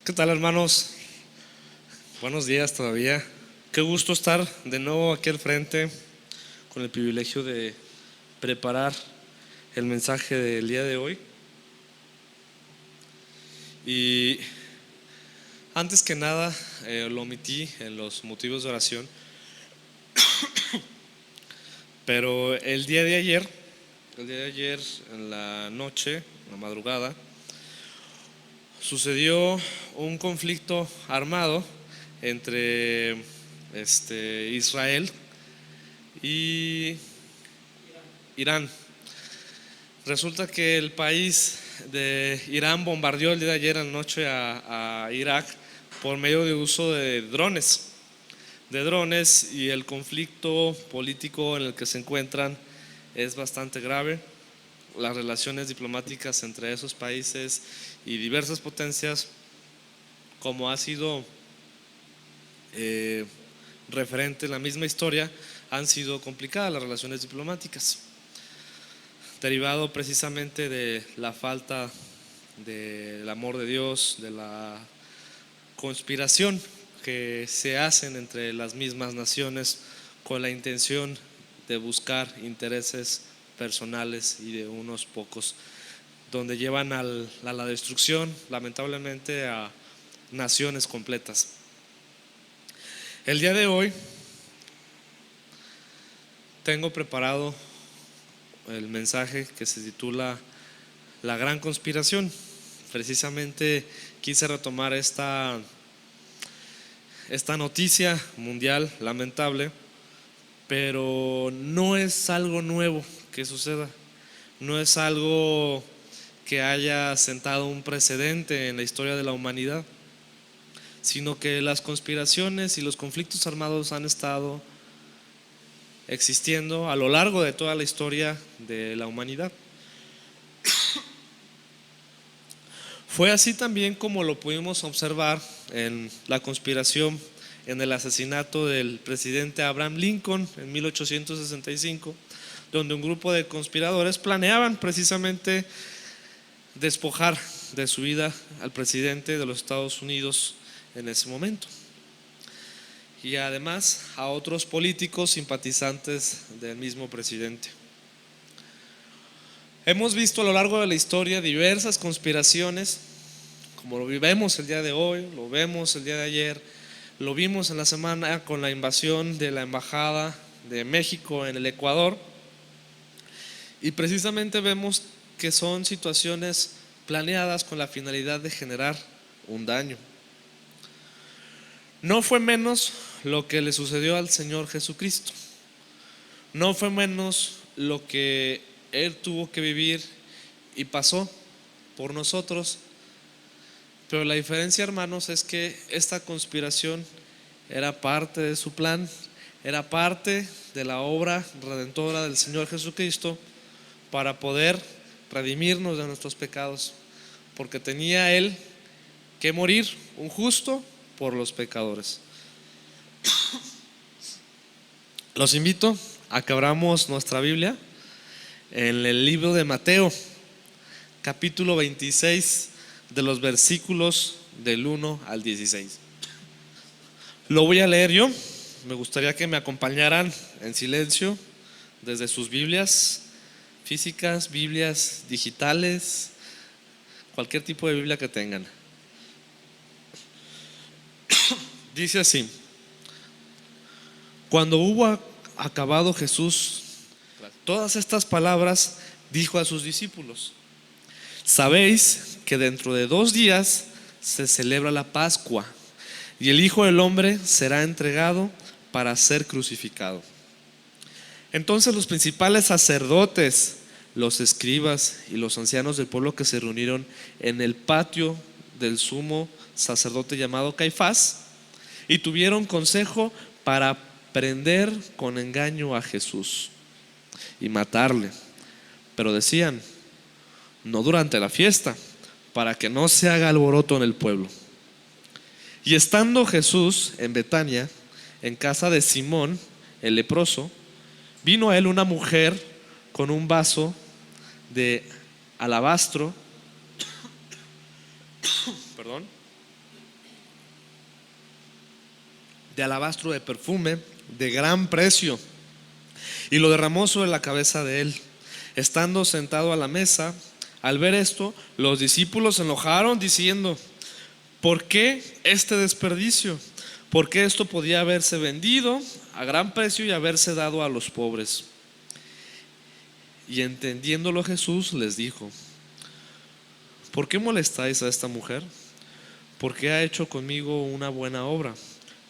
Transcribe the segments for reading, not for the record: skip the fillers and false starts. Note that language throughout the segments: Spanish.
¿Qué tal, hermanos? Buenos días todavía. Qué gusto estar de nuevo aquí al frente con el privilegio de preparar el mensaje del día de hoy. Y antes que nada, lo omití en los motivos de oración, pero el día de ayer en la noche, en la madrugada, sucedió un conflicto armado entre Israel y Irán. Resulta que el país de Irán bombardeó el día de ayer en la noche a Irak por medio de uso de drones, y el conflicto político en el que se encuentran es bastante grave. Las relaciones diplomáticas entre esos países y diversas potencias, como ha sido referente en la misma historia, han sido complicadas las relaciones diplomáticas, derivado precisamente de la falta del amor de Dios, de la conspiración que se hacen entre las mismas naciones con la intención de buscar intereses personales y de unos pocos, donde llevan a la destrucción, lamentablemente, a naciones completas. El día de hoy tengo preparado el mensaje que se titula La Gran Conspiración. Precisamente quise retomar esta noticia mundial lamentable, pero no es algo nuevo que suceda, no es algo que haya sentado un precedente en la historia de la humanidad, sino que las conspiraciones y los conflictos armados han estado existiendo a lo largo de toda la historia de la humanidad. Fue así también como lo pudimos observar en la conspiración en el asesinato del presidente Abraham Lincoln en 1865, donde un grupo de conspiradores planeaban precisamente despojar de su vida al presidente de los Estados Unidos en ese momento, y además a otros políticos simpatizantes del mismo presidente. Hemos visto a lo largo de la historia diversas conspiraciones, como lo vemos el día de hoy, lo vemos el día de ayer, lo vimos en la semana con la invasión de la embajada de México en el Ecuador, y precisamente vemos que son situaciones planeadas con la finalidad de generar un daño. No fue menos lo que le sucedió al Señor Jesucristo, no fue menos lo que Él tuvo que vivir y pasó por nosotros. Pero la diferencia, hermanos, es que esta conspiración era parte de su plan, era parte de la obra redentora del Señor Jesucristo para poder redimirnos de nuestros pecados, porque tenía Él que morir, un justo por los pecadores. Los invito a que abramos nuestra Biblia en el libro de Mateo, capítulo 26, de los versículos del 1 al 16. Lo voy a leer yo. Me gustaría que me acompañaran en silencio desde sus Biblias físicas, Biblias digitales, cualquier tipo de Biblia que tengan. Dice así: Cuando hubo acabado Jesús todas estas palabras, dijo a sus discípulos: Sabéis que dentro de 2 días se celebra la Pascua, y el Hijo del Hombre será entregado para ser crucificado. Entonces los principales sacerdotes, los escribas y los ancianos del pueblo que se reunieron en el patio del sumo sacerdote llamado Caifás, y tuvieron consejo para prender con engaño a Jesús y matarle. Pero decían: no durante la fiesta, para que no se haga alboroto en el pueblo. Y estando Jesús en Betania, en casa de Simón el leproso, vino a él una mujer con un vaso de alabastro de alabastro de perfume de gran precio, y lo derramó sobre la cabeza de él. Estando sentado a la mesa, al ver esto, los discípulos se enojaron diciendo: ¿por qué este desperdicio? Porque esto podía haberse vendido a gran precio y haberse dado a los pobres. Y entendiéndolo Jesús les dijo: ¿por qué molestáis a esta mujer? Porque ha hecho conmigo una buena obra.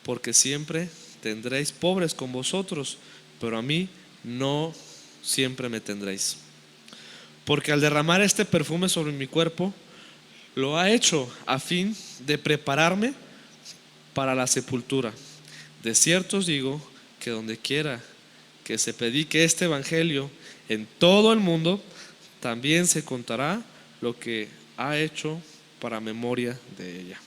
Porque siempre tendréis pobres con vosotros, pero a mí no siempre me tendréis. Porque al derramar este perfume sobre mi cuerpo, lo ha hecho a fin de prepararme para la sepultura. De cierto os digo que donde quiera que se predique este evangelio en todo el mundo, también se contará lo que ha hecho para memoria de ella.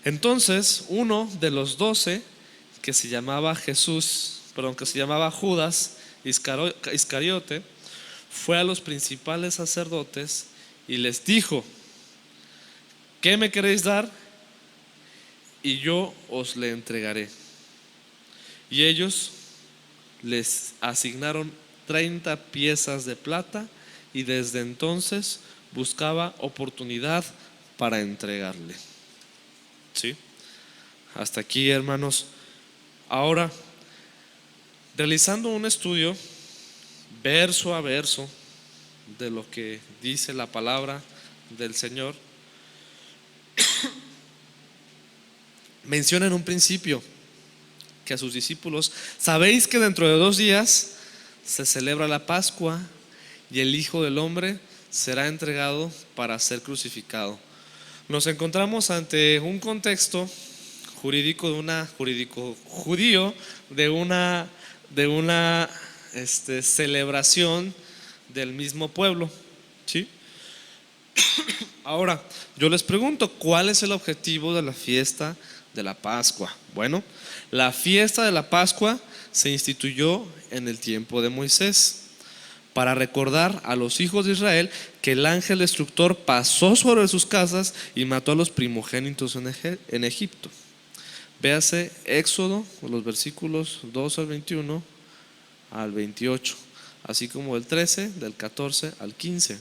Entonces uno de los 12, que se llamaba Judas Iscariote, fue a los principales sacerdotes y les dijo: ¿qué me queréis dar? Y yo os le entregaré. Y ellos les asignaron 30 piezas de plata, y desde entonces buscaba oportunidad para entregarle. ¿Sí? Hasta aquí, hermanos. Ahora, realizando un estudio verso a verso de lo que dice la palabra del Señor, menciona en un principio que a sus discípulos: sabéis que dentro de 2 días se celebra la Pascua y el Hijo del Hombre será entregado para ser crucificado. Nos encontramos ante un contexto jurídico judío de una celebración del mismo pueblo, ¿sí? Ahora, yo les pregunto: ¿cuál es el objetivo de la fiesta de la Pascua? Bueno, la fiesta de la Pascua se instituyó en el tiempo de Moisés para recordar a los hijos de Israel que el ángel destructor pasó sobre sus casas y mató a los primogénitos en Egipto. Véase Éxodo, los versículos 2 al 21 al 28, así como el 13, del 14 al 15.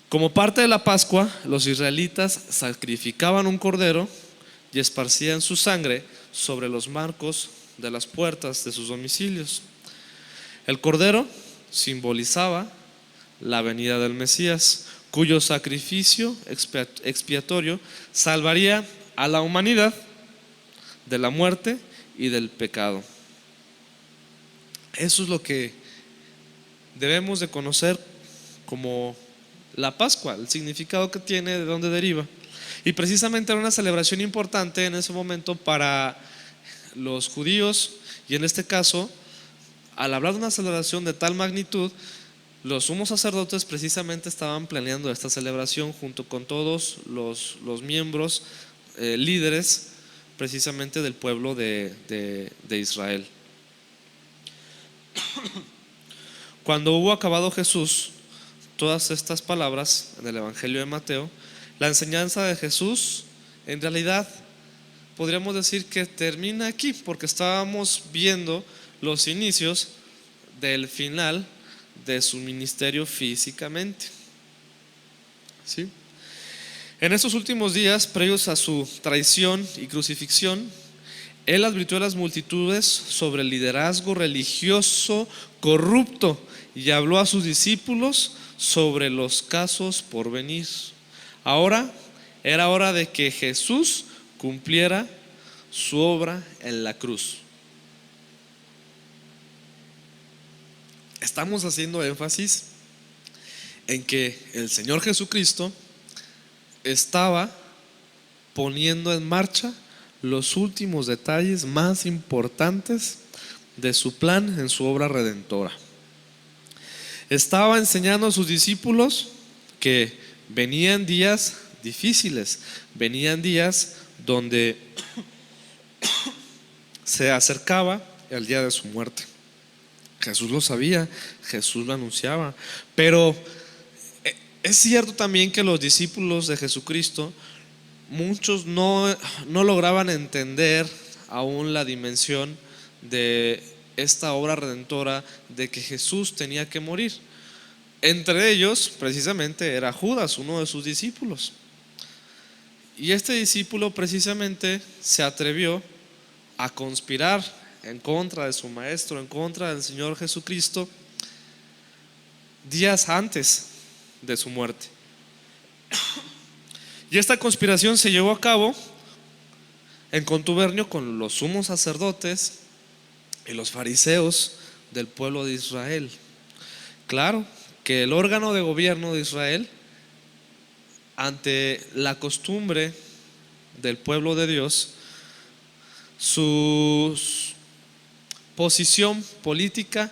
Como parte de la Pascua, los israelitas sacrificaban un cordero y esparcían su sangre sobre los marcos de las puertas de sus domicilios. El cordero simbolizaba la venida del Mesías, cuyo sacrificio expiatorio salvaría a la humanidad de la muerte y del pecado. Eso es lo que debemos de conocer como la Pascua, el significado que tiene, de dónde deriva. Y precisamente era una celebración importante en ese momento para los judíos, y en este caso, al hablar de una celebración de tal magnitud, los sumos sacerdotes precisamente estaban planeando esta celebración junto con todos los miembros líderes precisamente del pueblo de Israel. Cuando hubo acabado Jesús todas estas palabras en el Evangelio de Mateo, la enseñanza de Jesús en realidad podríamos decir que termina aquí, porque estábamos viendo los inicios del final de su ministerio físicamente, ¿sí? En estos últimos días, previos a su traición y crucifixión, él advirtió a las multitudes sobre el liderazgo religioso corrupto y habló a sus discípulos sobre los casos por venir. Ahora era hora de que Jesús cumpliera su obra en la cruz. Estamos haciendo énfasis en que el Señor Jesucristo estaba poniendo en marcha los últimos detalles más importantes de su plan en su obra redentora. Estaba enseñando a sus discípulos que venían días difíciles, venían días donde se acercaba el día de su muerte. Jesús lo sabía, Jesús lo anunciaba, pero es cierto también que los discípulos de Jesucristo muchos no lograban entender aún la dimensión de esta obra redentora, de que Jesús tenía que morir. Entre ellos, precisamente, era Judas, uno de sus discípulos. Y este discípulo precisamente se atrevió a conspirar en contra de su maestro, en contra del Señor Jesucristo, días antes de su muerte. Y esta conspiración se llevó a cabo en contubernio con los sumos sacerdotes y los fariseos del pueblo de Israel. Claro que el órgano de gobierno de Israel, ante la costumbre del pueblo de Dios, su posición política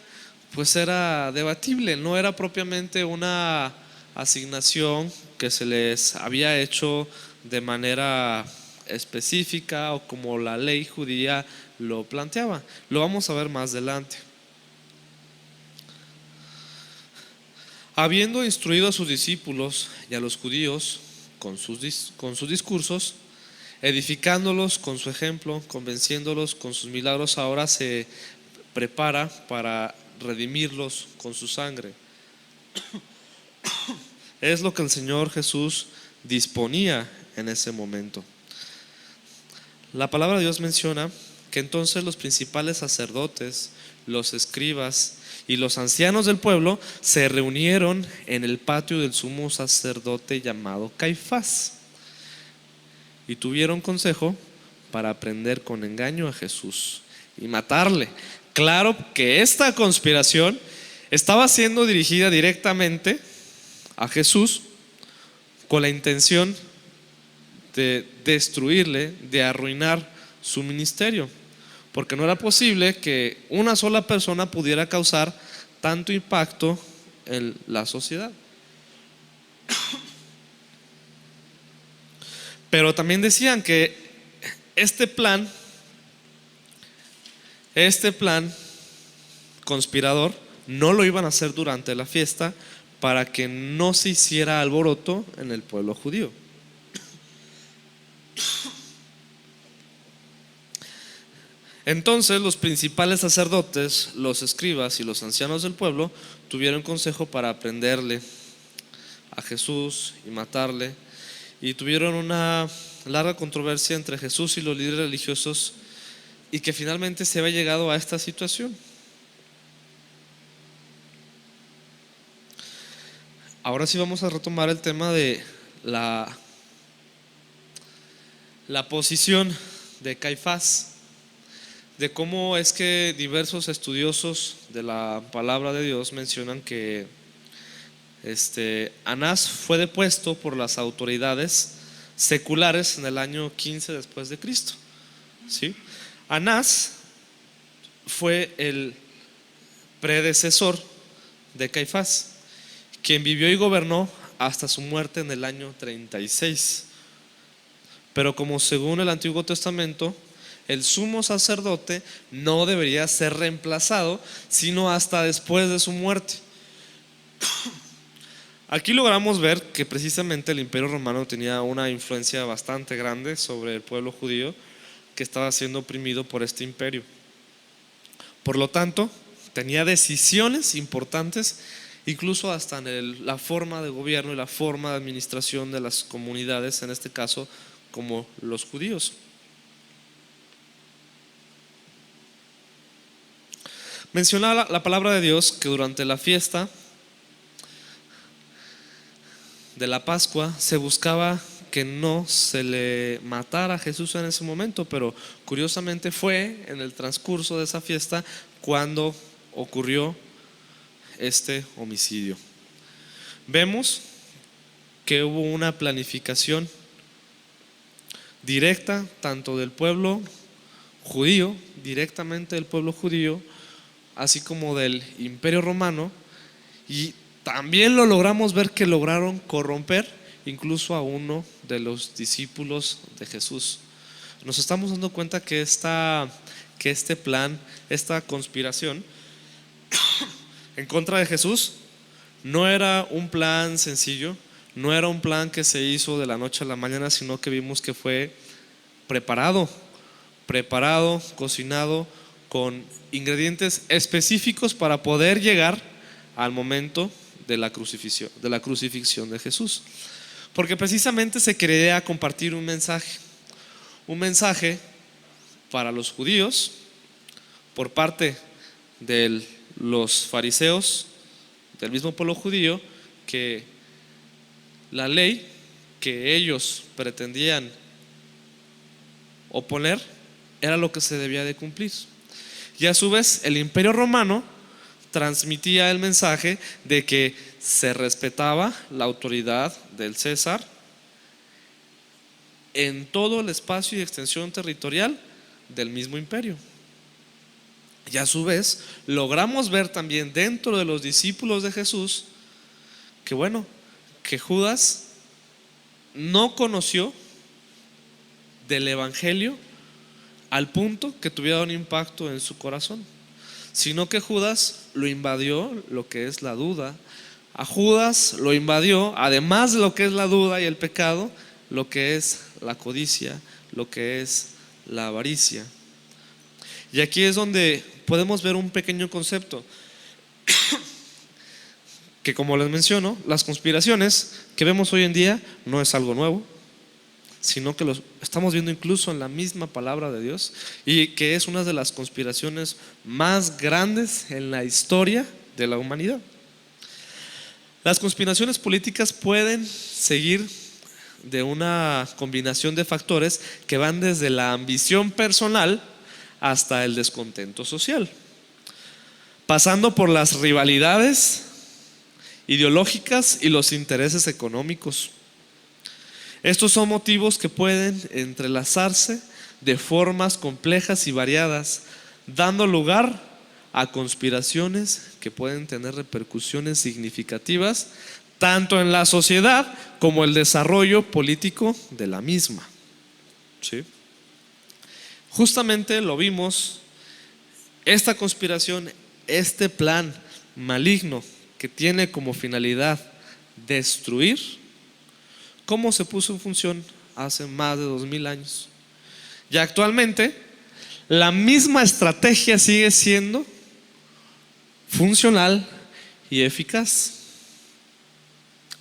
pues era debatible, no era propiamente una asignación que se les había hecho de manera específica o como la ley judía lo planteaba. Lo vamos a ver más adelante. Habiendo instruido a sus discípulos y a los judíos con sus discursos, edificándolos con su ejemplo, convenciéndolos con sus milagros, ahora se prepara para redimirlos con su sangre. Es lo que el Señor Jesús disponía en ese momento. La palabra de Dios menciona que entonces los principales sacerdotes, los escribas y los ancianos del pueblo se reunieron en el patio del sumo sacerdote llamado Caifás y tuvieron consejo para prender con engaño a Jesús y matarle. Claro que esta conspiración estaba siendo dirigida directamente a Jesús con la intención de destruirle, de arruinar su ministerio, porque no era posible que una sola persona pudiera causar tanto impacto en la sociedad. Pero también decían que este plan conspirador no lo iban a hacer durante la fiesta para que no se hiciera alboroto en el pueblo judío. Entonces los principales sacerdotes, los escribas y los ancianos del pueblo tuvieron consejo para prenderle a Jesús y matarle, y tuvieron una larga controversia entre Jesús y los líderes religiosos, y que finalmente se había llegado a esta situación. Ahora sí vamos a retomar el tema de la posición de Caifás, de cómo es que diversos estudiosos de la palabra de Dios mencionan que Anás fue depuesto por las autoridades seculares en el año 15 después de Cristo. ¿Sí? Anás fue el predecesor de Caifás, quien vivió y gobernó hasta su muerte en el año 36. Pero como según el Antiguo Testamento, el sumo sacerdote no debería ser reemplazado sino hasta después de su muerte. Aquí logramos ver que precisamente el Imperio Romano tenía una influencia bastante grande sobre el pueblo judío, que estaba siendo oprimido por este imperio. Por lo tanto, tenía decisiones importantes, incluso hasta en la forma de gobierno y la forma de administración de las comunidades, en este caso como los judíos. Menciona la palabra de Dios que durante la fiesta de la Pascua se buscaba que no se le matara a Jesús en ese momento, pero curiosamente fue en el transcurso de esa fiesta cuando ocurrió este homicidio. Vemos que hubo una planificación directa tanto del pueblo judío, directamente del pueblo judío, así como del Imperio Romano, y también lo logramos ver que lograron corromper incluso a uno de los discípulos de Jesús. Nos estamos dando cuenta que este plan, esta conspiración en contra de Jesús no era un plan sencillo, No era un plan que se hizo de la noche a la mañana, sino que vimos que fue preparado, cocinado con ingredientes específicos para poder llegar al momento de la crucifixión de Jesús. Porque precisamente se quería compartir un mensaje para los judíos por parte de los fariseos, del mismo pueblo judío, que la ley que ellos pretendían oponer era lo que se debía de cumplir. Y a su vez el Imperio Romano transmitía el mensaje de que se respetaba la autoridad del César en todo el espacio y extensión territorial del mismo imperio. Y a su vez logramos ver también dentro de los discípulos de Jesús que Judas no conoció del Evangelio al punto que tuviera un impacto en su corazón, sino que Judas lo invadió lo que es la duda. A Judas lo invadió, además de lo que es la duda y el pecado, lo que es la codicia, lo que es la avaricia. Y aquí es donde podemos ver un pequeño concepto que, como les menciono, las conspiraciones que vemos hoy en día no es algo nuevo, sino que lo estamos viendo incluso en la misma palabra de Dios, y que es una de las conspiraciones más grandes en la historia de la humanidad. Las conspiraciones políticas pueden seguir de una combinación de factores que van desde la ambición personal hasta el descontento social, pasando por las rivalidades ideológicas y los intereses económicos. Estos son motivos que pueden entrelazarse de formas complejas y variadas, dando lugar a conspiraciones que pueden tener repercusiones significativas tanto en la sociedad como el desarrollo político de la misma. ¿Sí? Justamente lo vimos, esta conspiración, este plan maligno que tiene como finalidad destruir, cómo se puso en función hace más de 2000 años. Y actualmente la misma estrategia sigue siendo funcional y eficaz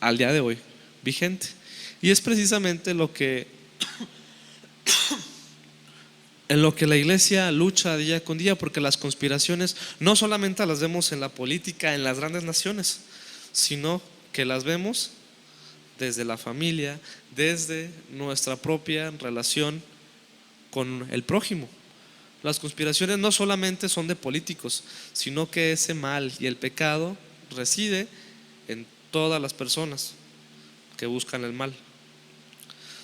al día de hoy, vigente. Y es precisamente en lo que la iglesia lucha día con día, porque las conspiraciones no solamente las vemos en la política, en las grandes naciones, sino que las vemos desde la familia, desde nuestra propia relación con el prójimo. Las conspiraciones no solamente son de políticos, sino que ese mal y el pecado reside en todas las personas que buscan el mal.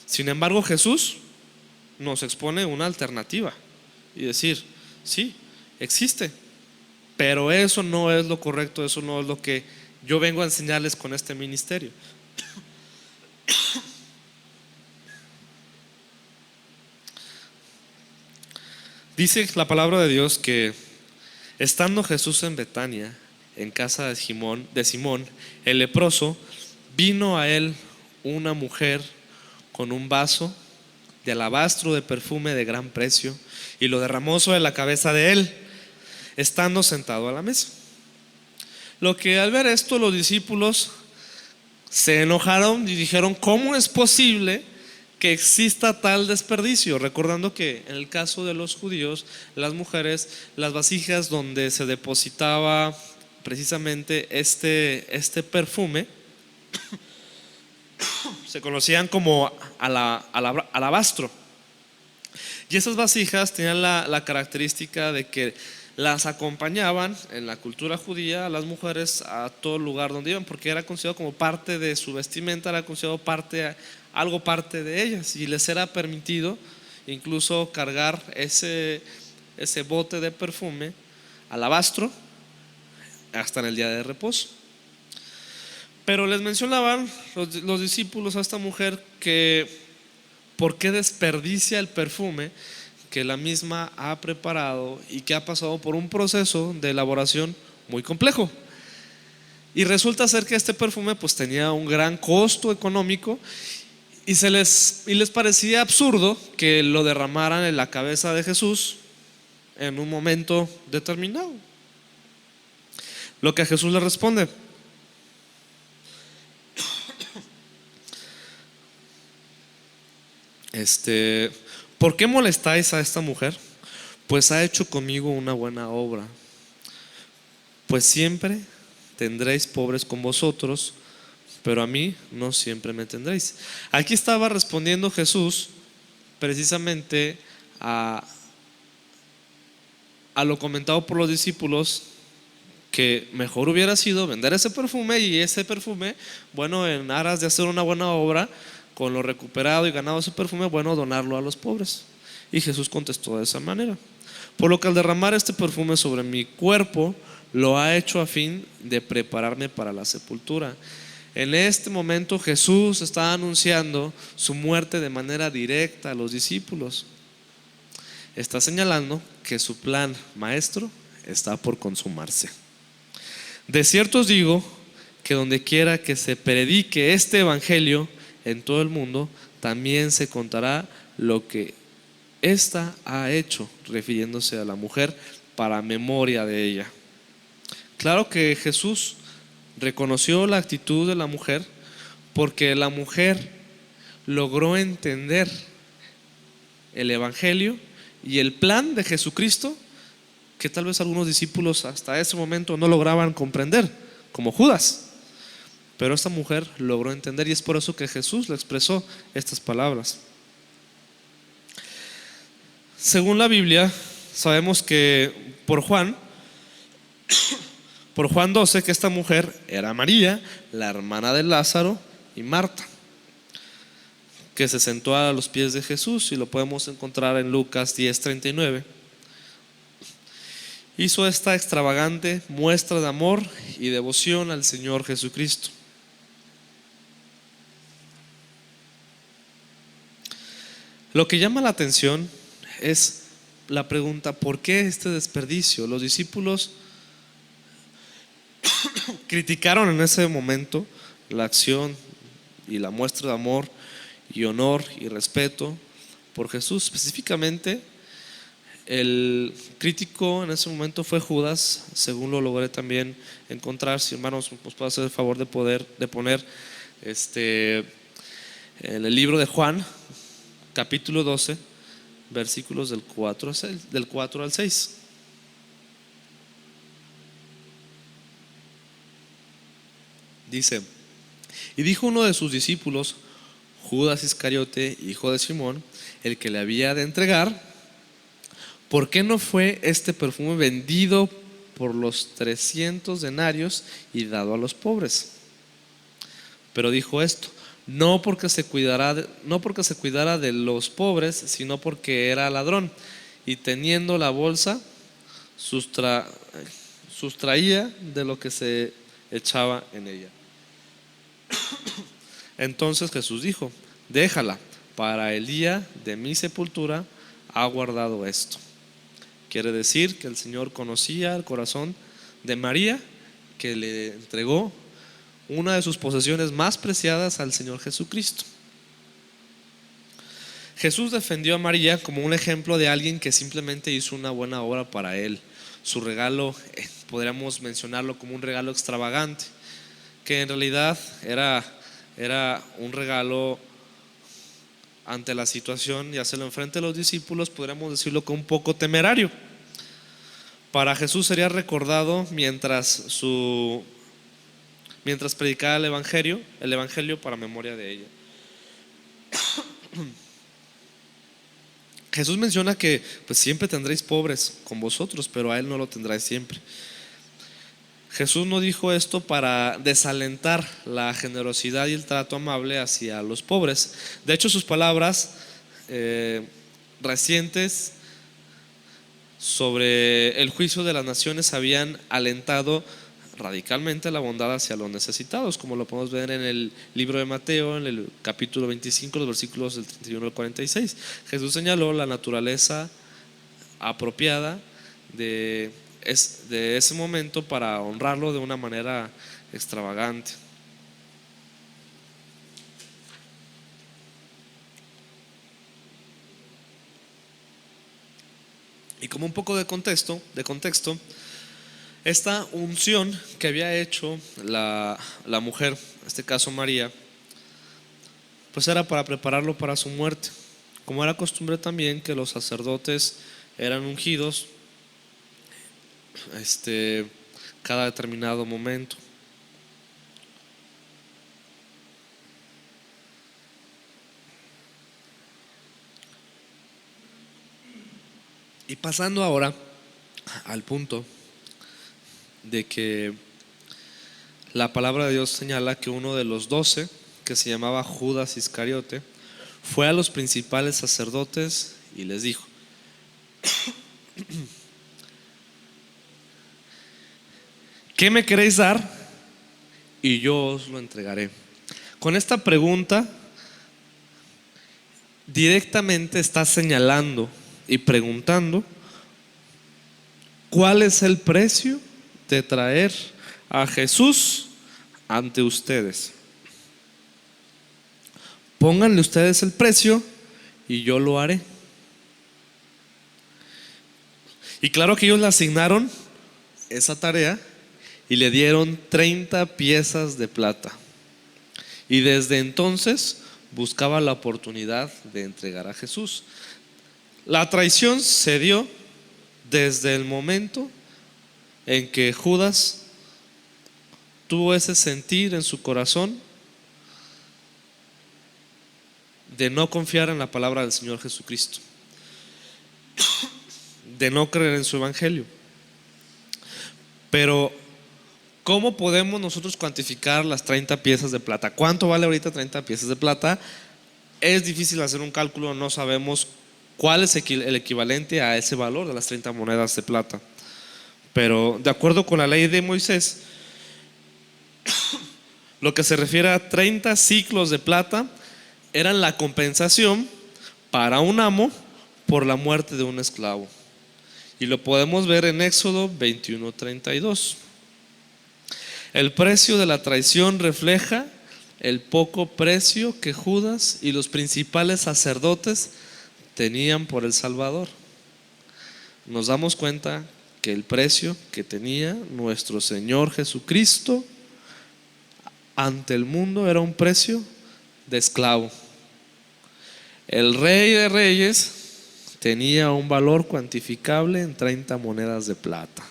Sin embargo, Jesús nos expone una alternativa y decir, sí, existe, pero eso no es lo correcto, eso no es lo que yo vengo a enseñarles con este ministerio. Dice la palabra de Dios que estando Jesús en Betania, en casa de Simón, el leproso, vino a él una mujer con un vaso de alabastro de perfume de gran precio y lo derramó sobre la cabeza de él, estando sentado a la mesa. Lo que al ver esto los discípulos se enojaron y dijeron, ¿cómo es posible que exista tal desperdicio? Recordando que en el caso de los judíos, las mujeres, las vasijas donde se depositaba precisamente este perfume se conocían como alabastro. Y esas vasijas tenían la característica de que las acompañaban en la cultura judía a las mujeres a todo lugar donde iban, porque era considerado como parte de su vestimenta, era considerado algo parte de ellas, y les era permitido incluso cargar ese bote de perfume alabastro hasta en el día de reposo. Pero les mencionaban los discípulos a esta mujer que por qué desperdicia el perfume que la misma ha preparado y que ha pasado por un proceso de elaboración muy complejo. Y resulta ser que este perfume pues tenía un gran costo económico y les parecía absurdo que lo derramaran en la cabeza de Jesús en un momento determinado. Lo que a Jesús le responde: ¿por qué molestáis a esta mujer? Pues ha hecho conmigo una buena obra. Pues siempre tendréis pobres con vosotros, pero a mí no siempre me tendréis. Aquí estaba respondiendo Jesús precisamente a lo comentado por los discípulos, que mejor hubiera sido vender ese perfume y ese perfume, bueno, en aras de hacer una buena obra, con lo recuperado y ganado ese perfume, bueno, donarlo a los pobres. Y Jesús contestó de esa manera: por lo que al derramar este perfume sobre mi cuerpo, lo ha hecho a fin de prepararme para la sepultura. En este momento Jesús está anunciando su muerte de manera directa a los discípulos. Está señalando que su plan maestro está por consumarse. De cierto os digo que donde quiera que se predique este evangelio en todo el mundo, también se contará lo que ésta ha hecho, refiriéndose a la mujer, para memoria de ella. Claro que Jesús reconoció la actitud de la mujer, porque la mujer logró entender el evangelio y el plan de Jesucristo, que tal vez algunos discípulos hasta ese momento no lograban comprender, como Judas. Pero esta mujer logró entender, y es por eso que Jesús le expresó estas palabras. Según la Biblia, sabemos que por Juan 12, que esta mujer era María, la hermana de Lázaro, y Marta, que se sentó a los pies de Jesús, y lo podemos encontrar en Lucas 10:39. Hizo esta extravagante muestra de amor y devoción al Señor Jesucristo. Lo que llama la atención es la pregunta: ¿por qué este desperdicio? Los discípulos criticaron en ese momento la acción y la muestra de amor y honor y respeto por Jesús. Específicamente, el crítico en ese momento fue Judas, según lo logré también encontrar. Si hermanos nos puede hacer el favor de poner en el libro de Juan, capítulo 12, versículos del 4 al 6. Dice: y dijo uno de sus discípulos, Judas Iscariote, hijo de Simón, el que le había de entregar: ¿por qué no fue este perfume vendido por los 300 denarios y dado a los pobres? Pero dijo esto no porque se cuidara de los pobres, sino porque era ladrón, y teniendo la bolsa sustraía de lo que se echaba en ella. Entonces Jesús dijo: déjala, para el día de mi sepultura ha guardado esto. Quiere decir que el Señor conocía el corazón de María, que le entregó una de sus posesiones más preciadas al Señor Jesucristo. Jesús defendió a María como un ejemplo de alguien que simplemente hizo una buena obra para Él. Su regalo, podríamos mencionarlo como un regalo extravagante, que en realidad era un regalo ante la situación, y hacerlo enfrente de los discípulos, podríamos decirlo que un poco temerario. Para Jesús sería recordado mientras predicaba el evangelio para memoria de ella. Jesús menciona que pues siempre tendréis pobres con vosotros, pero a Él no lo tendráis siempre. Jesús no dijo esto para desalentar la generosidad y el trato amable hacia los pobres. De hecho, sus palabras recientes sobre el juicio de las naciones habían alentado radicalmente la bondad hacia los necesitados, como lo podemos ver en el libro de Mateo, en el capítulo 25, los versículos del 31 al 46. Jesús señaló la naturaleza apropiada de ese momento para honrarlo de una manera extravagante. Y como un poco de contexto, esta unción que había hecho la mujer, en este caso María, pues era para prepararlo para su muerte. Como era costumbre también que los sacerdotes eran ungidos cada determinado momento. Y pasando ahora al punto de que la palabra de Dios señala que uno de los 12, que se llamaba Judas Iscariote, fue a los principales sacerdotes y les dijo: ¿qué me queréis dar? Y yo os lo entregaré. Con esta pregunta directamente está señalando y preguntando cuál es el precio de traer a Jesús ante ustedes. Pónganle ustedes el precio y yo lo haré. Y claro que ellos le asignaron esa tarea y le dieron 30 piezas de plata. Y desde entonces buscaba la oportunidad de entregar a Jesús. La traición se dio desde el momento en que Judas tuvo ese sentir en su corazón de no confiar en la palabra del Señor Jesucristo, de no creer en su evangelio. Pero ¿cómo podemos nosotros cuantificar las 30 piezas de plata? ¿Cuánto vale ahorita 30 piezas de plata? Es difícil hacer un cálculo, no sabemos cuál es el equivalente a ese valor de las 30 monedas de plata. Pero de acuerdo con la ley de Moisés, lo que se refiere a 30 ciclos de plata eran la compensación para un amo por la muerte de un esclavo. Y lo podemos ver en Éxodo 21:32. El precio de la traición refleja el poco precio que Judas y los principales sacerdotes tenían por el Salvador. Nos damos cuenta que el precio que tenía nuestro Señor Jesucristo ante el mundo era un precio de esclavo. El Rey de Reyes tenía un valor cuantificable en 30 monedas de plata.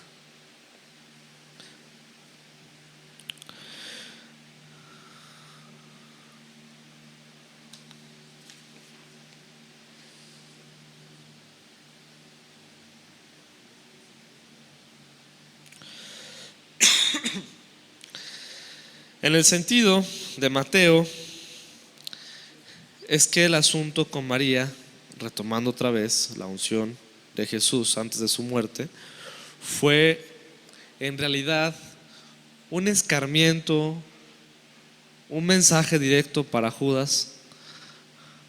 En el sentido de Mateo es que el asunto con María, retomando otra vez la unción de Jesús antes de su muerte, fue en realidad un escarmiento, un mensaje directo para Judas,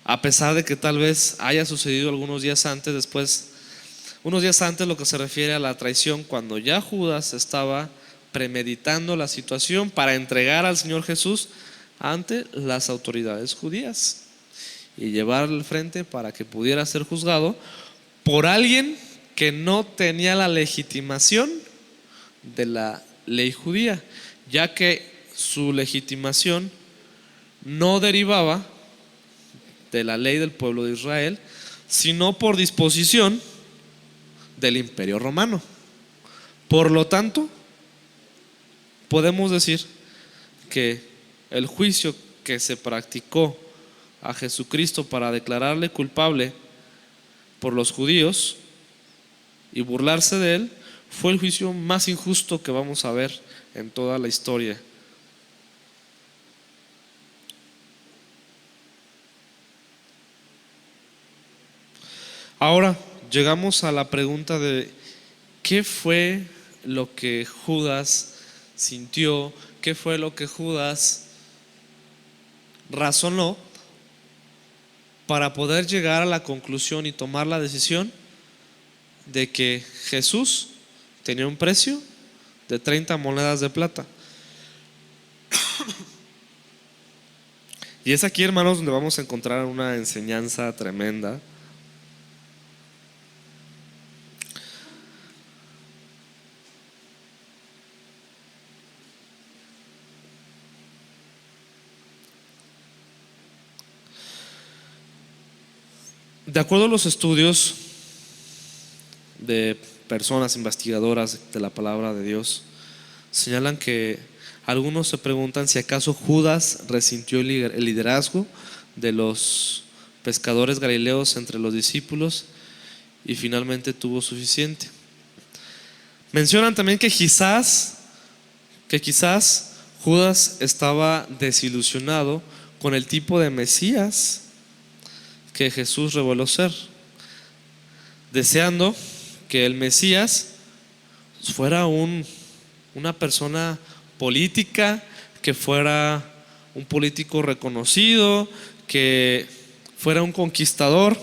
a pesar de que tal vez haya sucedido algunos días antes. Después, unos días antes, lo que se refiere a la traición, cuando ya Judas estaba premeditando la situación para entregar al Señor Jesús ante las autoridades judías y llevarlo al frente para que pudiera ser juzgado por alguien que no tenía la legitimación de la ley judía, ya que su legitimación no derivaba de la ley del pueblo de Israel, sino por disposición del Imperio Romano. Por lo tanto, podemos decir que el juicio que se practicó a Jesucristo para declararle culpable por los judíos y burlarse de él fue el juicio más injusto que vamos a ver en toda la historia. Ahora llegamos a la pregunta de ¿qué fue lo que Judas sintió? ¿Qué fue lo que Judas razonó para poder llegar a la conclusión y tomar la decisión de que Jesús tenía un precio de 30 monedas de plata? Y es aquí, hermanos, donde vamos a encontrar una enseñanza tremenda. De acuerdo a los estudios de personas investigadoras de la palabra de Dios, señalan que algunos se preguntan si acaso Judas resintió el liderazgo de los pescadores galileos entre los discípulos y finalmente tuvo suficiente. Mencionan también que quizás Judas estaba desilusionado con el tipo de Mesías que Jesús reveló ser, deseando que el Mesías fuera una persona política, que fuera un político reconocido, que fuera un conquistador.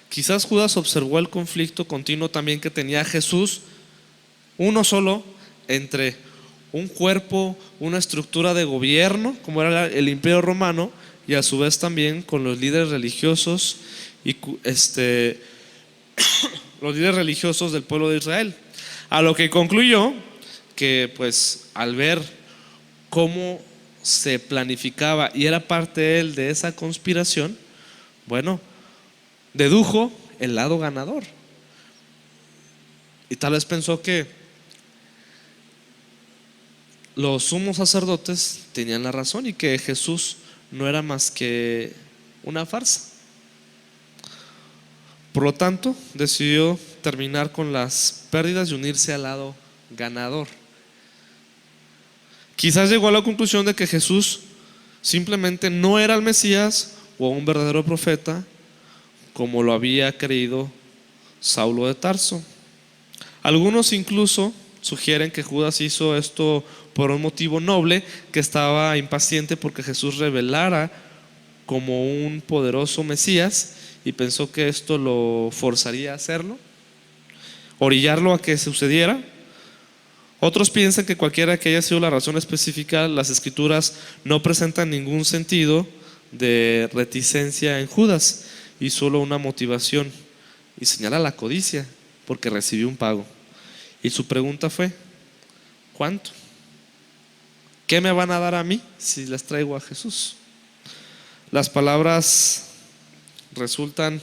Quizás Judas observó el conflicto continuo también que tenía Jesús, uno solo, entre un cuerpo, una estructura de gobierno, como era el Imperio Romano, y a su vez también con los líderes religiosos y los líderes religiosos del pueblo de Israel. A lo que concluyó que, pues, al ver cómo se planificaba y era parte él de esa conspiración, bueno, dedujo el lado ganador. Y tal vez pensó que los sumos sacerdotes tenían la razón y que Jesús no era más que una farsa. Por lo tanto, decidió terminar con las pérdidas y unirse al lado ganador. Quizás llegó a la conclusión de que Jesús simplemente no era el Mesías o un verdadero profeta, como lo había creído Saulo de Tarso. Algunos incluso sugieren que Judas hizo esto por un motivo noble, que estaba impaciente porque Jesús revelara como un poderoso Mesías y pensó que esto lo forzaría a hacerlo, orillarlo a que sucediera. Otros piensan que cualquiera que haya sido la razón específica, las escrituras no presentan ningún sentido de reticencia en Judas y solo una motivación, y señala la codicia porque recibió un pago. Y su pregunta fue: ¿cuánto? ¿Qué me van a dar a mí si les traigo a Jesús? Las palabras resultan: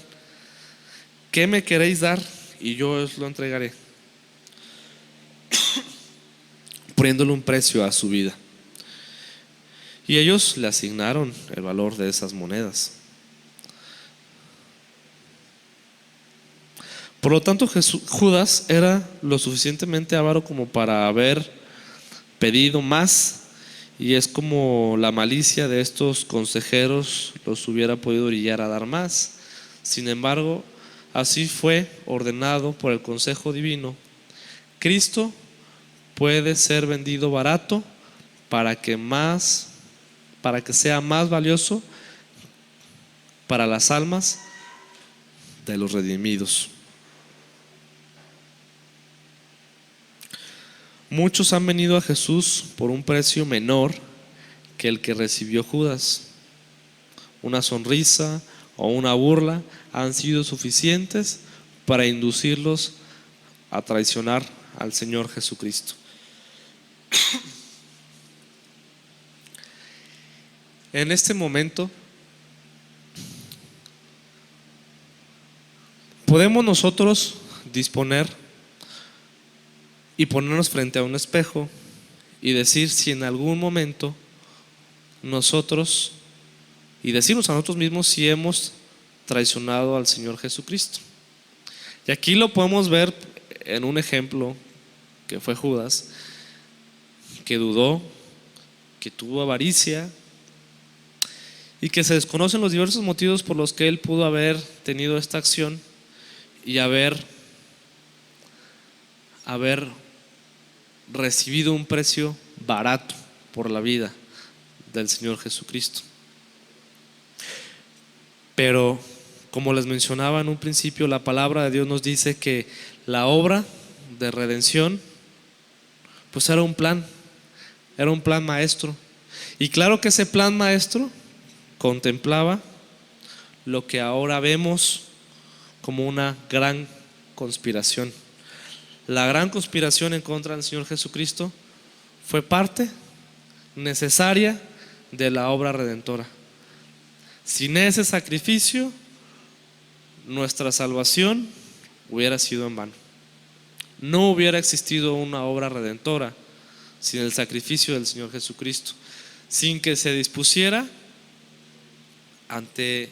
¿qué me queréis dar? Y yo os lo entregaré, poniéndole un precio a su vida. Y ellos le asignaron el valor de esas monedas. Por lo tanto, Judas era lo suficientemente avaro como para haber pedido más, y es como la malicia de estos consejeros los hubiera podido orillar a dar más. Sin embargo, así fue ordenado por el consejo divino. Cristo puede ser vendido barato para que sea más valioso para las almas de los redimidos. Muchos han venido a Jesús por un precio menor que el que recibió Judas. Una sonrisa o una burla han sido suficientes para inducirlos a traicionar al Señor Jesucristo. En este momento podemos nosotros disponer y ponernos frente a un espejo y decir si en algún momento nosotros, y decirnos a nosotros mismos si hemos traicionado al Señor Jesucristo. Y aquí lo podemos ver en un ejemplo que fue Judas, que dudó, que tuvo avaricia y que se desconocen los diversos motivos por los que él pudo haber tenido esta acción y haber recibido un precio barato por la vida del Señor Jesucristo. Pero como les mencionaba en un principio, la palabra de Dios nos dice que la obra de redención pues era un plan maestro. Y claro que ese plan maestro contemplaba lo que ahora vemos como una gran conspiración. La gran conspiración en contra del Señor Jesucristo fue parte necesaria de la obra redentora. Sin ese sacrificio, nuestra salvación hubiera sido en vano. No hubiera existido una obra redentora sin el sacrificio del Señor Jesucristo, sin que se dispusiera ante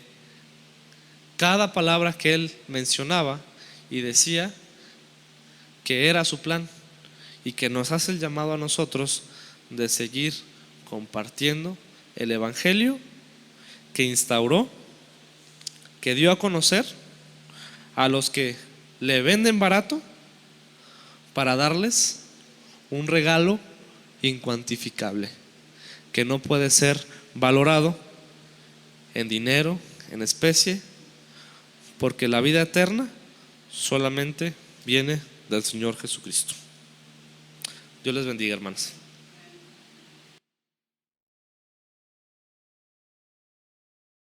cada palabra que Él mencionaba y decía que era su plan, y que nos hace el llamado a nosotros de seguir compartiendo el evangelio que instauró, que dio a conocer a los que le venden barato para darles un regalo incuantificable que no puede ser valorado en dinero, en especie, porque la vida eterna solamente viene del Señor Jesucristo. Dios les bendiga, hermanos.